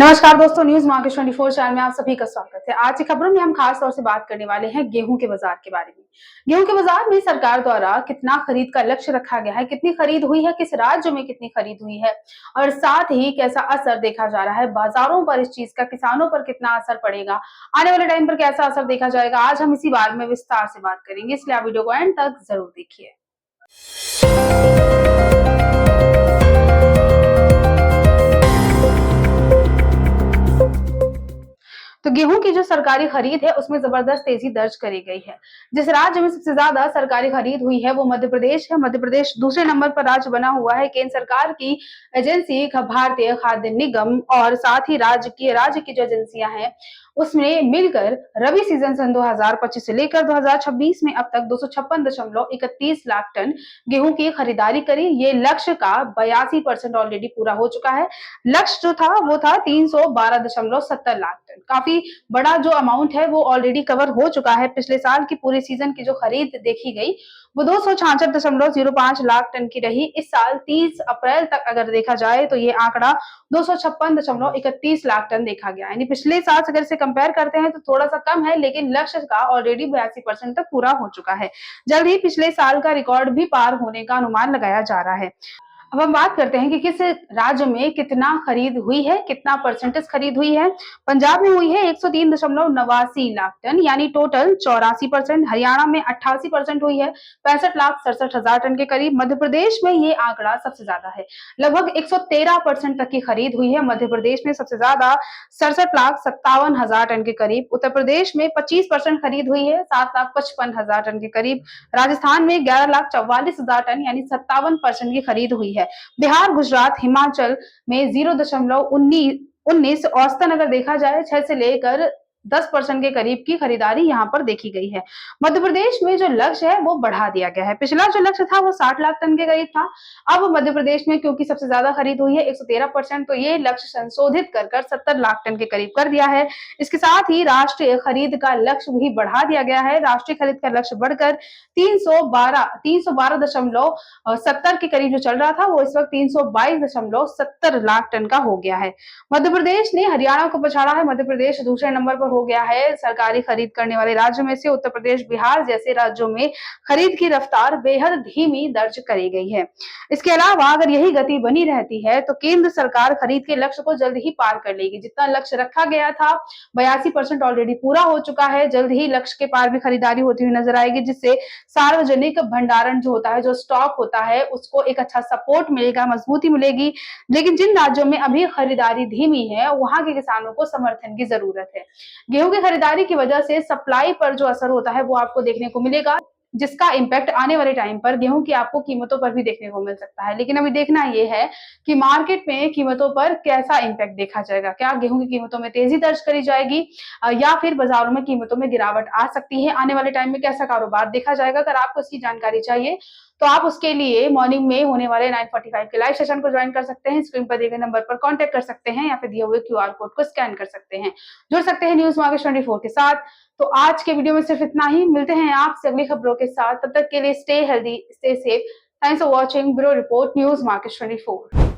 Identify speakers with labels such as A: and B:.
A: नमस्कार दोस्तों, news market 24 channel में आप सभी का स्वागत है। आज की खबरों में हम खास तौर से बात करने वाले हैं गेहूं के बाजार के बारे में। गेहूं के बाजार में सरकार द्वारा कितना खरीद का लक्ष्य रखा गया है, कितनी खरीद हुई है, किस राज्य में कितनी खरीद हुई है और साथ ही कैसा असर देखा जा रहा है बाजारों पर, इस चीज का किसानों पर कितना असर पड़ेगा, आने वाले टाइम पर कैसा असर देखा जाएगा, आज हम इसी बारे में विस्तार से बात करेंगे, इसलिए आप वीडियो को एंड तक जरूर देखिए। तो गेहूं की जो सरकारी खरीद है उसमें जबरदस्त तेजी दर्ज करी गई है। जिस राज्य में सबसे ज्यादा सरकारी खरीद हुई है वो मध्य प्रदेश है। मध्य प्रदेश दूसरे नंबर पर राज्य बना हुआ है। केंद्र सरकार की एजेंसी भारतीय खाद्य निगम और साथ ही राज्य की जो एजेंसियां हैं उसमें मिलकर रबी सीजन सन 2025 से लेकर 2026 में अब तक 256.31 लाख टन गेहूं की खरीदारी करी। ये लक्ष्य का 82% ऑलरेडी पूरा हो चुका है। लक्ष्य जो था वो था 312.70 लाख टन। काफी बड़ा जो अमाउंट है वो ऑलरेडी कवर हो चुका है। पिछले साल की पूरी सीजन की जो खरीद देखी गई वो 266.05 लाख टन की रही। इस साल 30 अप्रैल तक अगर देखा जाए तो ये आंकड़ा 256.31 लाख टन देखा गया। यानी पिछले साल अगर से कंपेयर करते हैं तो थोड़ा सा कम है, लेकिन लक्ष्य का ऑलरेडी 82% तक पूरा हो चुका है। जल्द ही पिछले साल का रिकॉर्ड भी पार होने का अनुमान लगाया जा रहा है। अब हम बात करते हैं कि किस राज्य में कितना खरीद हुई है, कितना परसेंटेज खरीद हुई है। पंजाब में हुई है 103.89 लाख टन, यानी टोटल 84%। हरियाणा में 88% हुई है, 65,67,000 टन के करीब। मध्य प्रदेश में ये आंकड़ा सबसे ज्यादा है, लगभग 113% तक की खरीद हुई है। मध्य प्रदेश में सबसे ज्यादा 67,57,000 टन के करीब। उत्तर प्रदेश में 25% खरीद हुई है, 7,55,000 टन के करीब। राजस्थान में 11,44,000 टन यानी 57% की खरीद हुई है। बिहार, गुजरात, हिमाचल में 0.19 औसतन अगर देखा जाए 6 से लेकर 10% के करीब की खरीदारी यहाँ पर देखी गई है। मध्य प्रदेश में जो लक्ष्य है वो बढ़ा दिया गया है। पिछला जो लक्ष्य था वो 60 लाख टन के करीब था। अब मध्य प्रदेश में क्योंकि सबसे ज्यादा खरीद हुई है 113%, तो ये लक्ष्य संशोधित कर 70 लाख टन के करीब कर दिया है। इसके साथ ही राष्ट्रीय खरीद का लक्ष्य भी बढ़ा दिया गया है। राष्ट्रीय खरीद का लक्ष्य बढ़कर 312.70 के करीब जो चल रहा था वो इस वक्त 322.70 लाख टन का हो गया है। मध्य प्रदेश ने हरियाणा को पछाड़ा है। मध्य प्रदेश दूसरे नंबर पर हो गया है सरकारी खरीद करने वाले राज्यों में से। उत्तर प्रदेश, बिहार जैसे राज्यों में खरीद की रफ्तार बेहद धीमी दर्ज करी गई है। इसके अलावा अगर यही गति बनी रहती है तो केंद्र सरकार खरीद के लक्ष्य को जल्द ही पार कर लेगी। जितना लक्ष्य रखा गया था 82% ऑलरेडी पूरा हो चुका है। जल्द ही लक्ष्य के पार भी खरीदारी होती हुई नजर आएगी, जिससे सार्वजनिक भंडारण जो होता है, जो स्टॉक होता है, उसको एक अच्छा सपोर्ट मिलेगा, मजबूती मिलेगी। लेकिन जिन राज्यों में अभी खरीदारी धीमी है वहां के किसानों को समर्थन की जरूरत है। गेहूं की खरीदारी की वजह से सप्लाई पर जो असर होता है वो आपको देखने को मिलेगा, जिसका इम्पैक्ट आने वाले टाइम पर गेहूं की आपको कीमतों पर भी देखने को मिल सकता है। लेकिन अभी देखना यह है कि मार्केट में कीमतों पर कैसा इम्पैक्ट देखा जाएगा। क्या गेहूं की कीमतों में तेजी दर्ज करी जाएगी या फिर बाजारों में कीमतों में गिरावट आ सकती है। आने वाले टाइम में कैसा कारोबार देखा जाएगा। अगर आपको इसकी जानकारी चाहिए तो आप उसके लिए मॉर्निंग में होने वाले 9:45 के लाइव सेशन को ज्वाइन कर सकते हैं। स्क्रीन पर दिए गए नंबर पर कांटेक्ट कर सकते हैं या फिर दिए हुए क्यूआर कोड को स्कैन कर सकते हैं। जुड़ सकते हैं न्यूज मार्केट 24 के साथ। तो आज के वीडियो में सिर्फ इतना ही। मिलते हैं आपसे अगली खबरों के साथ। तब तक के लिए stay healthy, stay safe. Thanks for watching. Bureau report, news market 24।